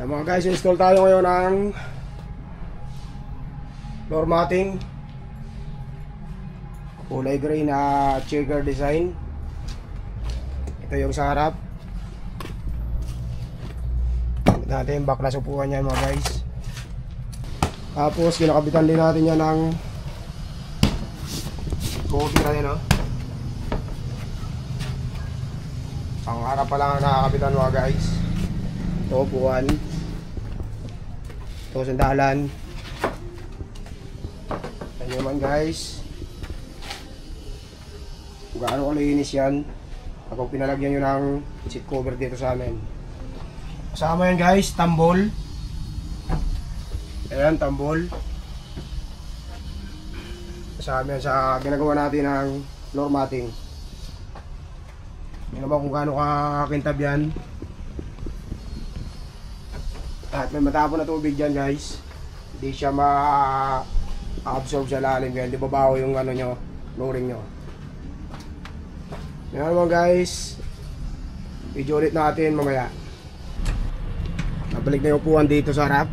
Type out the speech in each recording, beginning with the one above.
Mga guys, install tayo ngayon ng floor matting, kulay gray na checker design. Ito yung sa harap. Natin baklas upuan niya mga guys. Tapos kinakabitan din natin yan ng cover na yun, oh. Ang harap pa lang ang nakakabitan mga guys. Ito upuan, ito sandalan. Ayan naman guys, kung gaano kalinis yan kapag pinalagyan nyo ng seat cover dito sa amin. Kasama yan guys, tambol. Ayan, tambol. Kasama yan sa ginagawa natin ng floor matting. Yan naman kung gaano kakintab yan. At may matapon na tubig dyan guys, hindi siya ma-absorb sa lalim, kaya hindi babaho yung ano nyo, flooring nyo. Yan naman guys, video ulit natin mamaya. Nabalik na yung upuan dito sa harap.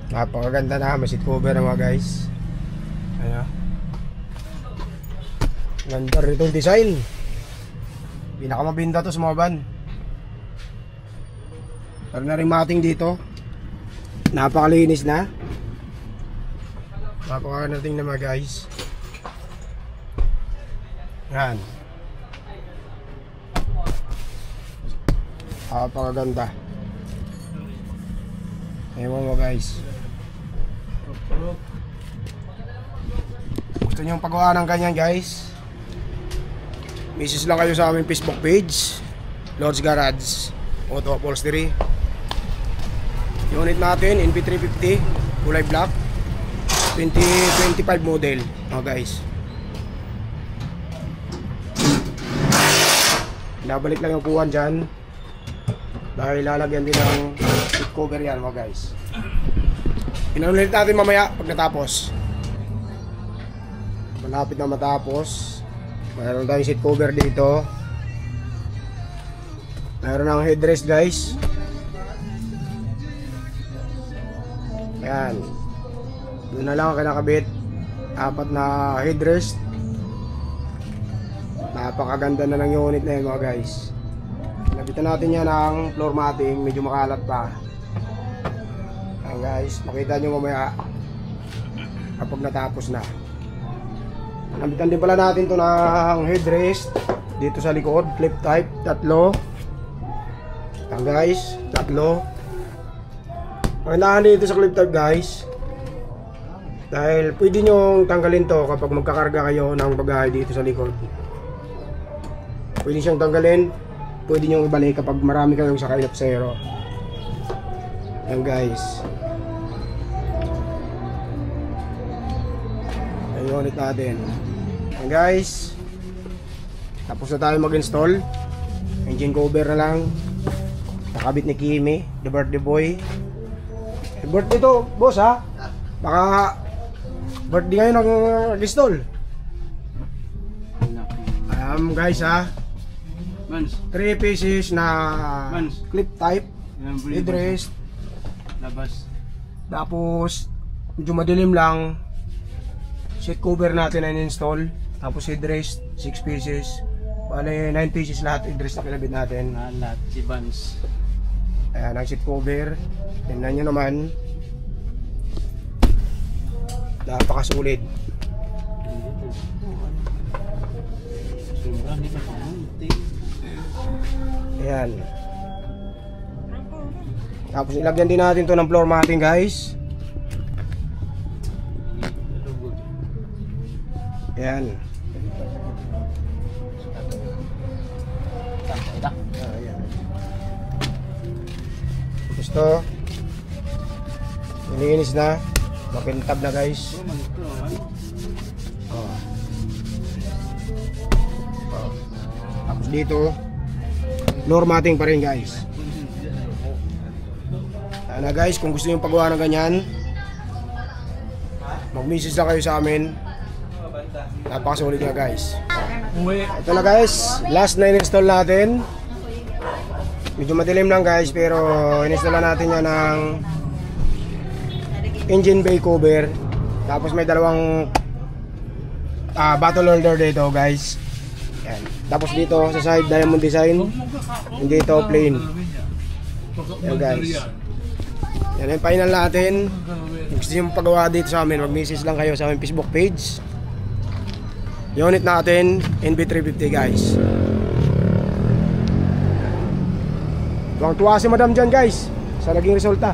Napakaganda na, may seat cover na mga guys. Ayan, ganda rito yung design. Pinakamabinda to sa mga van. Meron na rin matting dito. Napakalinis na. Napakagandang na mga guys. Yan. Napakaganda. Ayun mga guys. Gusto nyo pagawa ng ganyan guys, message lang kayo sa aming Facebook page, Lord's Garage Auto Upholstery. Unit natin NP350 kulay black, 2025 model mga guys. Nabalik lang yung upuan dyan dahil lalagyan din ng seat cover yan mga guys. Inulit natin mamaya pag natapos. Malapit na matapos. Mayroon tayong seat cover dito. Mayroon ng headrest guys. Ayan, doon na lang kinakabit. Apat na headrest. Napakaganda na ng unit na yun mga guys. Nabitan natin yan ng floor matting, medyo makalat pa. Ayan guys, makita nyo mamaya kapag natapos na. Nabitan din pala natin to ng headrest dito sa likod, clip type, tatlo. Ayan guys, tatlo. Magandaan dito sa clip type guys, dahil pwede nyo tanggalin to kapag magkakarga kayo ng bagahe dito sa likod. Pwede siyang tanggalin, pwede nyo ibalik kapag marami kayong sakay na pasahero. Ayan guys, ayun ulit natin. Ayan guys, tapos na tayo mag-install. Engine cover na lang, nakabit ni Kimi, the birthday boy. Birthday to, boss ha? Baka birthday ngayon nag-install. Guys ha, 3 pieces na clip type headrest. Labas. Tapos medyo madilim lang, seat cover natin na install. Tapos headrest 6 pieces. Bale 9 pieces lahat headrest na kinabit natin. Lahat si Vans. Ayan ang seat cover. Tingnan nyo naman, napakasulit. Ayan. Tapos ilagyan din natin to ng floor matting guys. Ayan. Ayan. Gusto nilinis na, makintab na guys. Oh. Tapos dito floor matting pa rin guys. Ano guys, kung gusto nyo pagawa ng ganyan, mag-message lang kayo sa amin. Napakasulit nga guys. Ito na guys, last na in-install natin. Medyo madilim lang guys, pero ininstalla natin yan ng engine bay cover. Tapos may dalawang bottle holder dito guys. Yan. Tapos dito sa side diamond design. Hindi ito plain. Yan guys. Yan yung final natin. Kung gusto nyo pagawa dito sa amin, mag-message lang kayo sa aming Facebook page. Unit natin NB350 guys. Tuwang tuwa si madam dyan guys sa naging resulta.